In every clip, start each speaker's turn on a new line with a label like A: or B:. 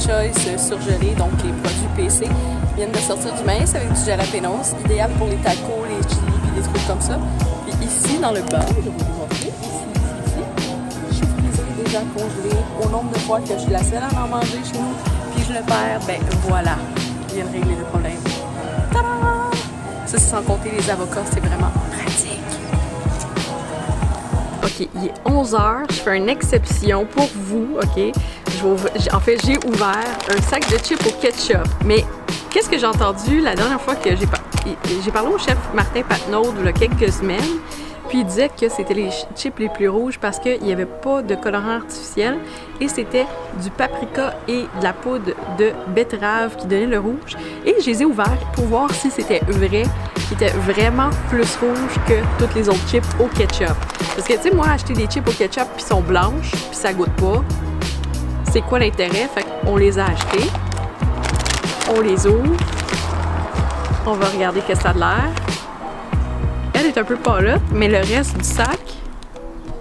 A: Choice surgelés, donc les produits PC, viennent de sortir du maïs avec du jalapenos, idéal pour les tacos, les chilis et des trucs comme ça. Puis ici, dans le bas, je vais vous les montrer, ici, chou frisé déjà congelé, au nombre de fois que je suis la seule à en manger chez nous, puis je le perds, ben voilà, je viens de régler le problème. Tada! Ça, sans compter les avocats, c'est vraiment pratique. Ok, il est 11h, je fais une exception pour vous, ok? En fait, j'ai ouvert un sac de chips au ketchup. Mais qu'est-ce que j'ai entendu la dernière fois que j'ai parlé au chef Martin Patnaud il y a quelques semaines, puis il disait que c'était les chips les plus rouges parce qu'il n'y avait pas de colorant artificiel et c'était du paprika et de la poudre de betterave qui donnait le rouge. Et je les ai ouverts pour voir si c'était vrai, qui était vraiment plus rouge que toutes les autres chips au ketchup. Parce que, tu sais, moi, acheter des chips au ketchup puis sont blanches puis ça goûte pas, c'est quoi l'intérêt? Fait qu'on les a achetés, on les ouvre, on va regarder que ça a l'air. Elle est un peu pâlotte, mais le reste du sac,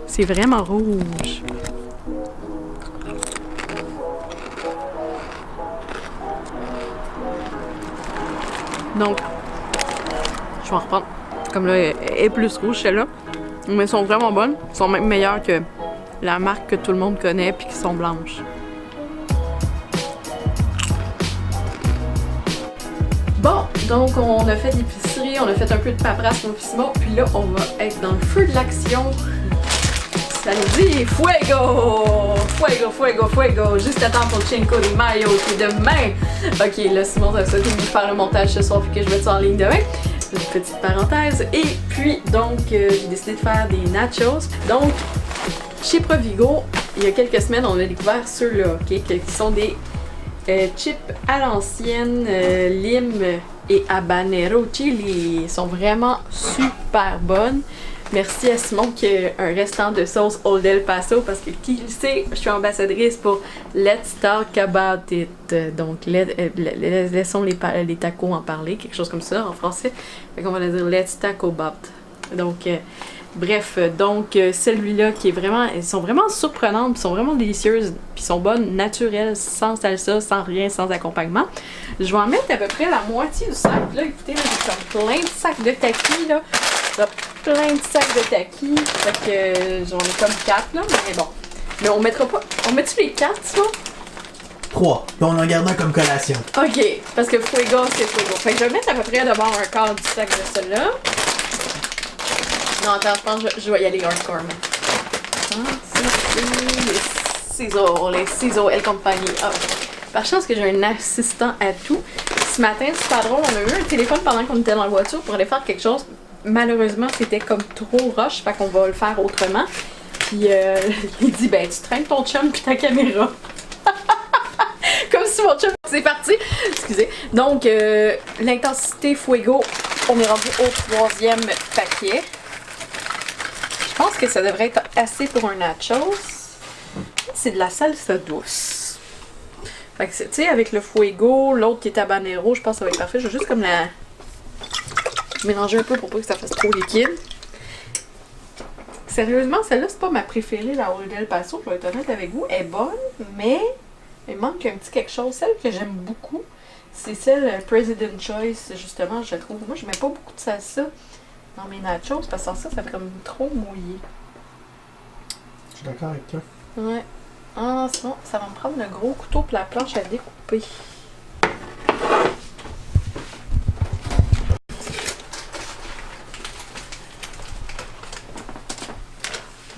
A: c'est vraiment rouge. Donc, je vais en reprendre. Comme là, elle est plus rouge celle-là. Mais elles sont vraiment bonnes. Elles sont même meilleures que la marque que tout le monde connaît puis qui sont blanches. Bon, donc on a fait de l'épicerie, on a fait un peu de paperasse, mon Simon, puis là, on va être dans le feu de l'action. Ça nous dit fuego! Fuego, fuego, fuego! Juste à temps pour le Cinco de Mayo qui est demain! Ok, là, Simon, ça souhaité de faire le montage ce soir puis que je mette ça en ligne demain. Une petite parenthèse. Et puis, donc, j'ai décidé de faire des nachos. Donc, chez Provigo, il y a quelques semaines, on a découvert ceux-là, ok, qui sont des chips à l'ancienne, lime et habanero chili. Ils sont vraiment super bonnes. Merci à Simon qui a un restant de sauce Old El Paso parce que qui le sait, je suis ambassadrice pour Let's Talk About It. Donc, laissons les tacos en parler, quelque chose comme ça en français. Fait qu'on va dire Let's Talk About. Donc, bref, donc celui-là qui est vraiment, elles sont vraiment surprenantes, puis sont vraiment délicieuses, puis sont bonnes, naturelles, sans salsa, sans rien, sans accompagnement. Je vais en mettre à peu près la moitié du sac. Là, écoutez, là, j'ai comme plein de sacs de taki, là. Plein de sacs de taki. Fait que j'en ai comme 4, là, mais bon. Mais on mettra pas. On met-tu les 4, ça?
B: 3. Puis on en garde un comme collation.
A: Ok, parce que fuego, c'est fuego. Fait que je vais mettre à peu près d'abord un quart du sac de celui-là. Non, attends, je pense que je vais y aller hardcore, mais. Les ciseaux, El Compagnie. Ah, par chance que j'ai un assistant à tout. Ce matin, c'est pas drôle, on a eu un téléphone pendant qu'on était dans la voiture pour aller faire quelque chose. Malheureusement, c'était comme trop rush, fait qu'on va le faire autrement. Puis il dit, ben, tu traînes ton chum puis ta caméra. Comme si mon chum, c'est parti. Excusez. Donc, l'intensité fuego, on est rendu au 3e paquet. Je pense que ça devrait être assez pour un nachos. C'est de la salsa douce. Fait que, tu sais, avec le fuego, l'autre qui est habanero, je pense que ça va être parfait. Je vais juste comme la mélanger un peu pour pas que ça fasse trop liquide. Sérieusement, celle-là, c'est pas ma préférée, la Old El Paso, je vais être honnête avec vous. Elle est bonne, mais il manque un petit quelque chose. Celle que j'aime beaucoup, c'est celle President Choice, justement, je la trouve. Moi, je mets pas beaucoup de salsa dans mes nachos parce que ça fait comme trop mouillé.
B: Je suis d'accord avec toi.
A: Ouais. Ah, sinon, ça va me prendre le gros couteau pour la planche à découper.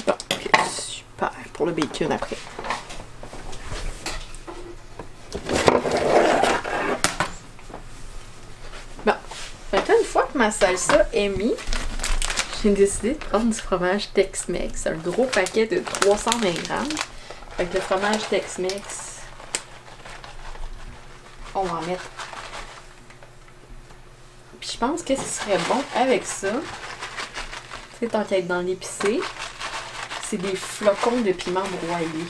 A: Bon, ok, super. Pour le bacon après. Bon, une fois que ma salsa est mise, j'ai décidé de prendre du fromage Tex-Mex, un gros paquet de 320 grammes. Avec le fromage Tex-Mex, on va en mettre. Puis je pense que ce serait bon avec ça. Tu sais, tant qu'à être dans l'épicé, c'est des flocons de piment broyés.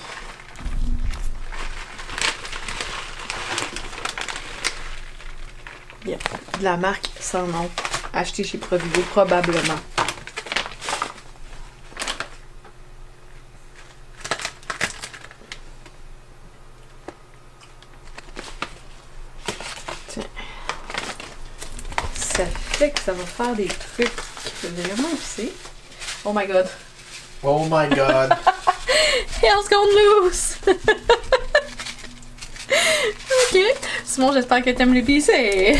A: Bien, de la marque sans nom, achetée chez Provigo probablement. fait que ça va faire des trucs vraiment épicés. Oh my god.
B: Oh my god.
A: Hell's gone loose! Ok. Simon, j'espère que t'aimes l'épicé.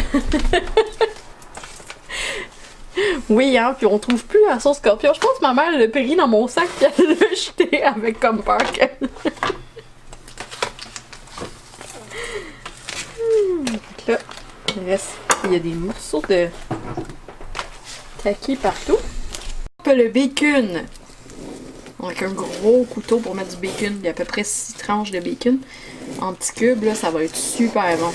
A: Oui, hein, puis on trouve plus la sauce scorpion. Je pense que ma mère l'a pris dans mon sac et elle l'a jeté avec comme peur qu'elle. Là, il reste. Il y a des morceaux de taki partout. Le bacon. Avec un gros couteau pour mettre du bacon. Il y a à peu près 6 tranches de bacon. En petits cubes, là, ça va être super bon.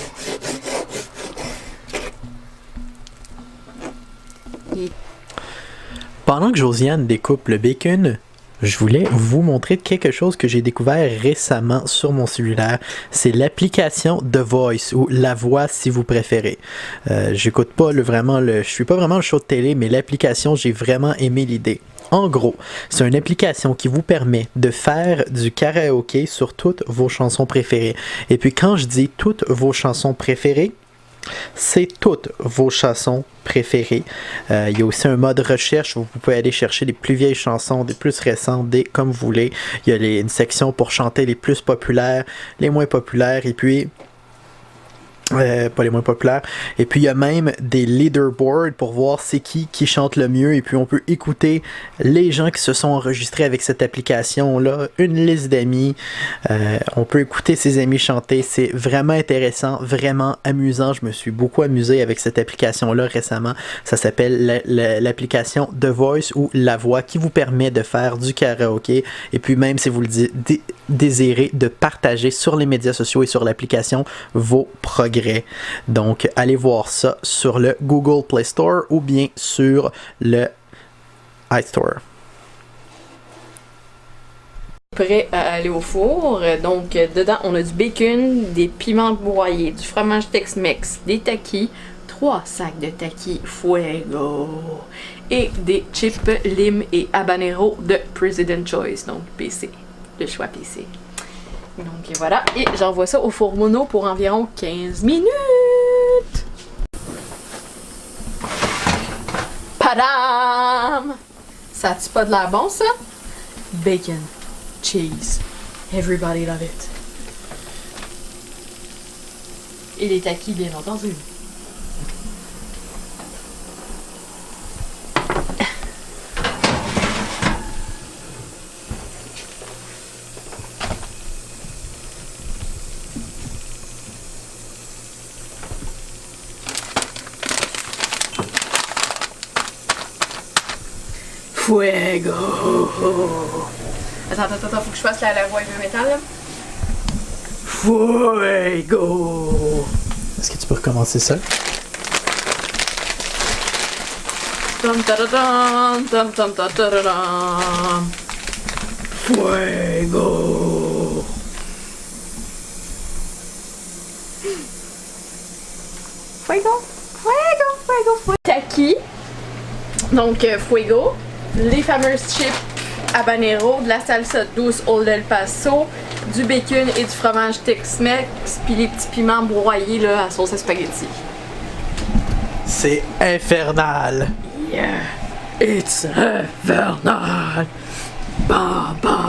A: Et...
B: Pendant que Josiane découpe le bacon, je voulais vous montrer quelque chose que j'ai découvert récemment sur mon cellulaire. C'est l'application The Voice, ou La Voix si vous préférez. J'écoute pas je suis pas vraiment le show de télé, mais l'application, j'ai vraiment aimé l'idée. En gros, c'est une application qui vous permet de faire du karaoké sur toutes vos chansons préférées. Et puis quand je dis toutes vos chansons préférées, c'est toutes vos chansons préférées. Il y a aussi un mode recherche où vous pouvez aller chercher les plus vieilles chansons, des plus récentes, des comme vous voulez. Il y a une section pour chanter les plus populaires, les moins populaires, et puis pas les moins populaires. Et puis il y a même des leaderboards pour voir c'est qui chante le mieux. Et puis on peut écouter les gens qui se sont enregistrés avec cette application-là, une liste d'amis. On peut écouter ses amis chanter. C'est vraiment intéressant, vraiment amusant. Je me suis beaucoup amusé avec cette application-là récemment. Ça s'appelle l'application The Voice, ou La Voix, qui vous permet de faire du karaoké. Et puis même si vous le désirez, de partager sur les médias sociaux et sur l'application vos progrès. Donc, allez voir ça sur le Google Play Store ou bien sur le iStore.
A: Prêt à aller au four. Donc, dedans, on a du bacon, des piments broyés, du fromage Tex-Mex, des takis, 3 sacs de takis Fuego et des chips lime et habanero de President Choice, donc PC, le choix PC. Donc voilà, et j'envoie ça au four mono pour environ 15 minutes. Padam! Ça a-tu pas de l'air bon, ça? Bacon, cheese, everybody love it. Et les takis, bien entendu. Fuego! Attends, faut que je fasse la voix de métal, là. Fuego!
B: Est-ce que tu peux recommencer ça?
A: Fuego! Fuego! Taki. Donc, Fuego. Les fameuses chips habanero, de la salsa douce Old El Paso, du bacon et du fromage Tex-Mex, puis les petits piments broyés là, à sauce à spaghetti.
B: C'est infernal!
A: Yeah! It's infernal! Ba ba